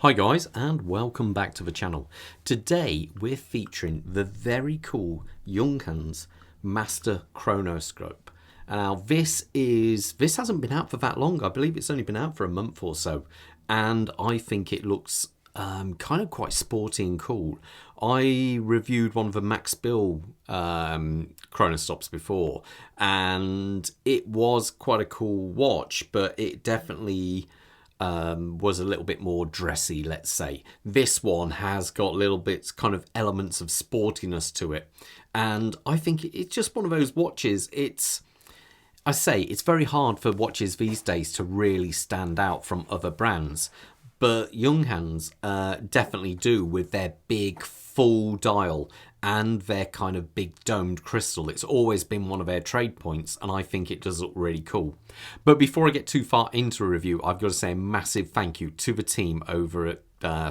Hi guys, and welcome back to the channel. Today we're featuring the very cool Junghans Meister Chronoscoupe. Now this hasn't been out for that long. I believe it's only been out for a month or so, and I think it looks kind of quite sporty and cool. I reviewed one of the Max Bill Chronoscopes before, and it was quite a cool watch, but it definitely was a little bit more dressy, let's say. This one has got little bits, kind of elements of sportiness to it, and I think it's just one of those watches. It's very hard for watches these days to really stand out from other brands, but Junghans definitely do, with their big full dial and their kind of big domed crystal. It's always been one of their trade points, and I think it does look really cool. But before I get too far into a review, I've got to say a massive thank you to the team over at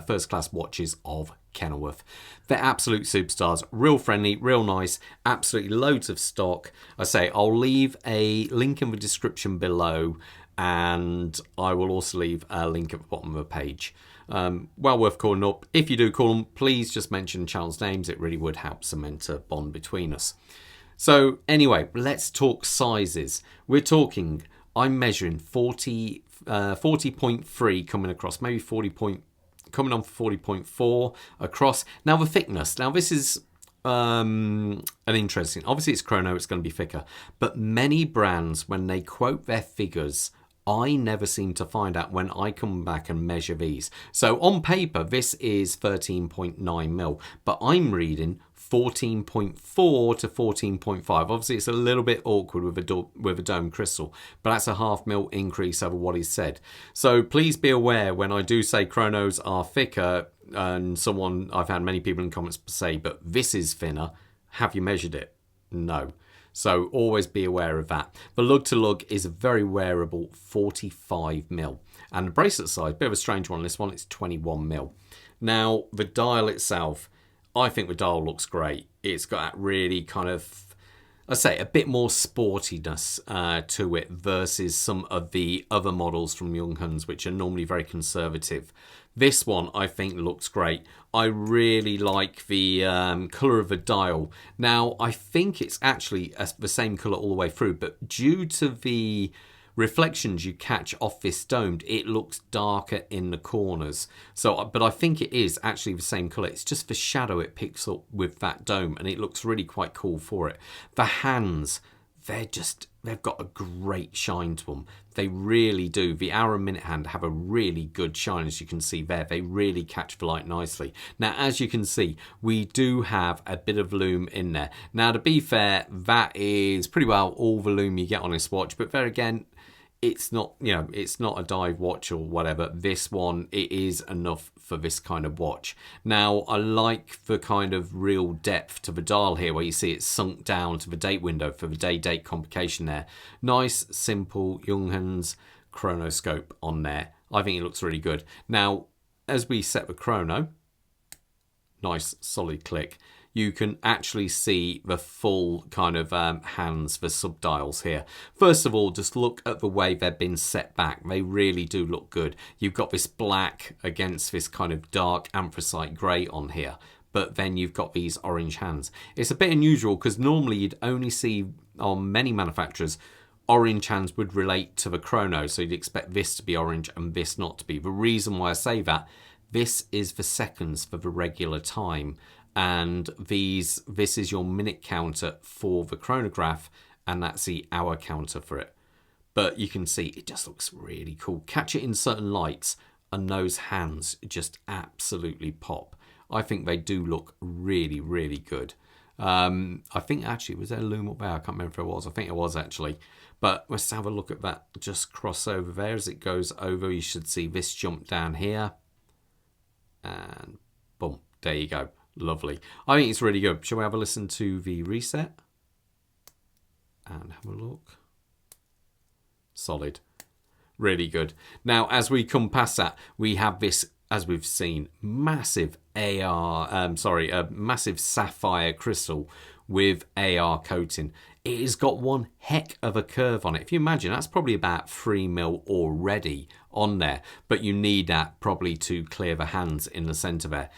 First Class Watches of Kenilworth. They're absolute superstars, real friendly, real nice, absolutely loads of stock. I'll leave a link in the description below, and I will also leave a link at the bottom of the page. Well worth calling up. If you do call them, please just mention channel's names. It really would help cement a bond between us. So anyway, let's talk sizes. I'm measuring 40.3 coming across, maybe coming on 40.4 across. Now the thickness, this is an interesting, obviously it's chrono, it's going to be thicker, but many brands, when they quote their figures, I never seem to find out when I come back and measure these. So on paper, this is 13.9 mil, but I'm reading 14.4 to 14.5. Obviously, it's a little bit awkward with a dome crystal, but that's a half mil increase over what is said. So please be aware when I do say chronos are thicker, and I've had many people in comments say, but this is thinner. Have you measured it? No. So always be aware of that. The lug to lug is a very wearable 45 mil. And the bracelet size, bit of a strange one. This one, it's 21 mil. Now, the dial itself, I think the dial looks great. It's got that really kind of, a bit more sportiness to it versus some of the other models from Junghans, which are normally very conservative. This one, I think, looks great. I really like the colour of the dial. Now, I think it's actually the same colour all the way through, but due to the reflections you catch off this domed, it looks darker in the corners. But I think it is actually the same colour. It's just the shadow it picks up with that dome, and it looks really quite cool for it. The hands, they've got a great shine to them. They really do. The hour and minute hand have a really good shine, as you can see there. They really catch the light nicely. Now, as you can see, we do have a bit of lume in there. Now, to be fair, that is pretty well all the lume you get on this watch. But there again, it's not a dive watch or whatever. This one, it is enough for this kind of watch. Now, I like the kind of real depth to the dial here, where you see it sunk down to the date window for the day-date complication there. Nice, simple Junghans Chronoscope on there. I think it looks really good. Now, as we set the chrono, nice solid click, you can actually see the full kind of hands, the subdials here. First of all, just look at the way they've been set back. They really do look good. You've got this black against this kind of dark anthracite grey on here, but then you've got these orange hands. It's a bit unusual because normally you'd only see on many manufacturers orange hands would relate to the chrono, so you'd expect this to be orange and this not to be. The reason why I say that, this is the seconds for the regular time, and this is your minute counter for the chronograph, and that's the hour counter for it. But you can see it just looks really cool. Catch it in certain lights and those hands just absolutely pop. I think they do look really, really good. I think actually, was there a lume up there? I can't remember if it was. I think it was actually. But let's have a look at that just cross over there. As it goes over, you should see this jump down here, and boom, there you go. Lovely. I think it's really good. Shall we have a listen to the reset and have a look? Solid. Really good. Now, as we come past that, we have this, as we've seen, massive massive sapphire crystal with AR coating. It has got one heck of a curve on it. If you imagine, that's probably about 3 mil already on there, but you need that probably to clear the hands in the center there.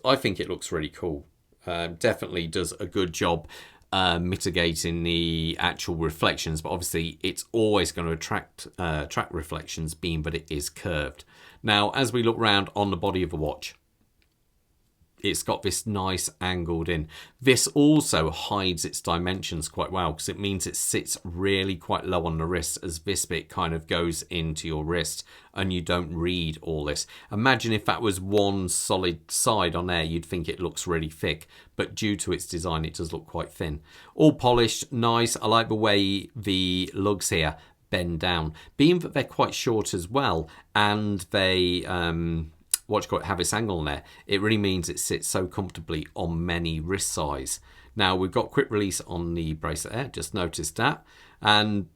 I think it looks really cool. Definitely does a good job mitigating the actual reflections, but obviously it's always going to attract reflections, being that it is curved. Now, as we look round on the body of the watch, it's got this nice angled in. This also hides its dimensions quite well, because it means it sits really quite low on the wrist, as this bit kind of goes into your wrist and you don't read all this. Imagine if that was one solid side on there, you'd think it looks really thick, but due to its design it does look quite thin. All polished, nice. I like the way the lugs here bend down, being that they're quite short as well, and they have this angle on there. It really means it sits so comfortably on many wrist size. Now we've got quick release on the bracelet there, just noticed that. And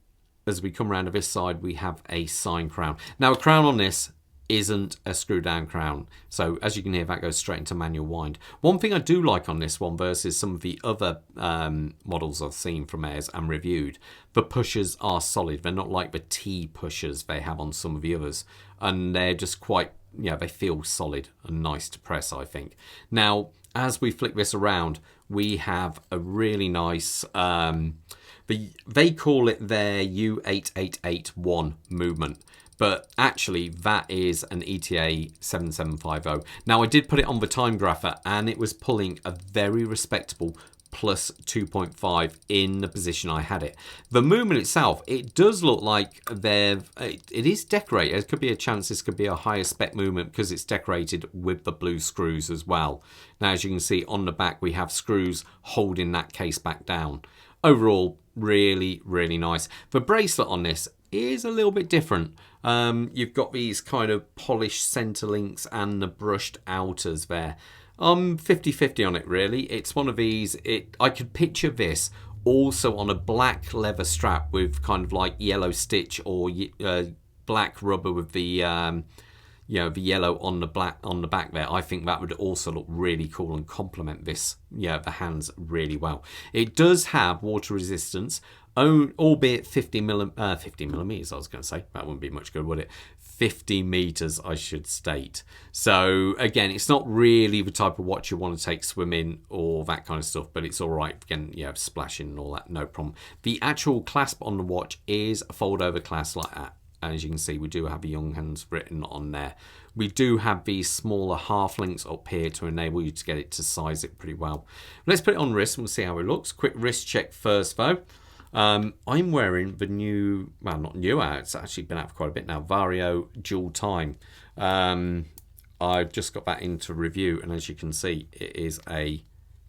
as we come around to this side, we have a sign crown. Now a crown on this isn't a screw down crown, so as you can hear, that goes straight into manual wind. One thing I do like on this one versus some of the other models I've seen from Airs and reviewed, the pushers are solid. They're not like the T pushers they have on some of the others, and they're just quite, they feel solid and nice to press, I think. Now, as we flick this around, we have a really nice, they call it their U8881 movement, but actually that is an ETA 7750. Now, I did put it on the time grapher and it was pulling a very respectable plus 2.5 in the position I had it. The movement itself, it does look like it is decorated. There could be a chance this could be a higher spec movement because it's decorated with the blue screws as well. Now, as you can see on the back, we have screws holding that case back down. Overall, really, really nice. The bracelet on this is a little bit different. You've got these kind of polished center links and the brushed outers there. 50-50 on it, really. It's one of these, I could picture this also on a black leather strap with kind of like yellow stitch or black rubber with the the yellow on the back there. I think that would also look really cool and complement this, the hands really well. It does have water resistance, albeit 50 millimeters, I was going to say. That wouldn't be much good, would it? 50 meters, I should state. So again, it's not really the type of watch you want to take swimming or that kind of stuff, but it's all right. Again, splashing and all that, no problem. The actual clasp on the watch is a fold over clasp like that. And as you can see, we do have a Junghans written on there. We do have these smaller half links up here to enable you to get it to size it pretty well. Let's put it on wrist and we'll see how it looks. Quick wrist check first though. I'm wearing the new, well, not new, it's actually been out for quite a bit now, Vario Dual Time. I've just got that into review, and as you can see, it is a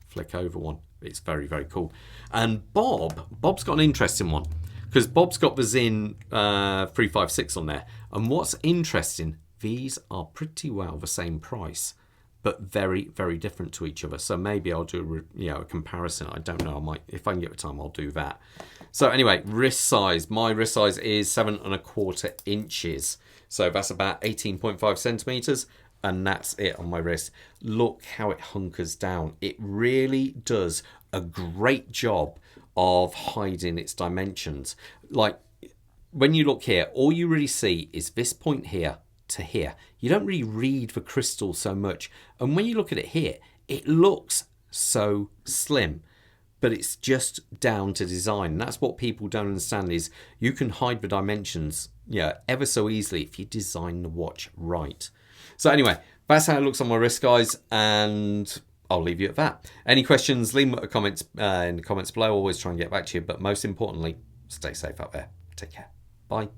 flick over one. It's very, very cool. And Bob's got an interesting one, because Bob's got the Zin 356 on there. And what's interesting, these are pretty well the same price, but very, very different to each other. So maybe I'll do a comparison. I don't know. I might, if I can get the time, I'll do that. So anyway, wrist size. My wrist size is 7¼ inches. So that's about 18.5 centimeters. And that's it on my wrist. Look how it hunkers down. It really does a great job of hiding its dimensions. Like when you look here, all you really see is this point here to here. You don't really read the crystal so much. And when you look at it here, it looks so slim, but it's just down to design. And that's what people don't understand, is you can hide the dimensions ever so easily if you design the watch right. So anyway, that's how it looks on my wrist, guys, and I'll leave you at that. Any questions, leave them in the comments below. Always try and get back to you, but most importantly, stay safe out there. Take care. Bye.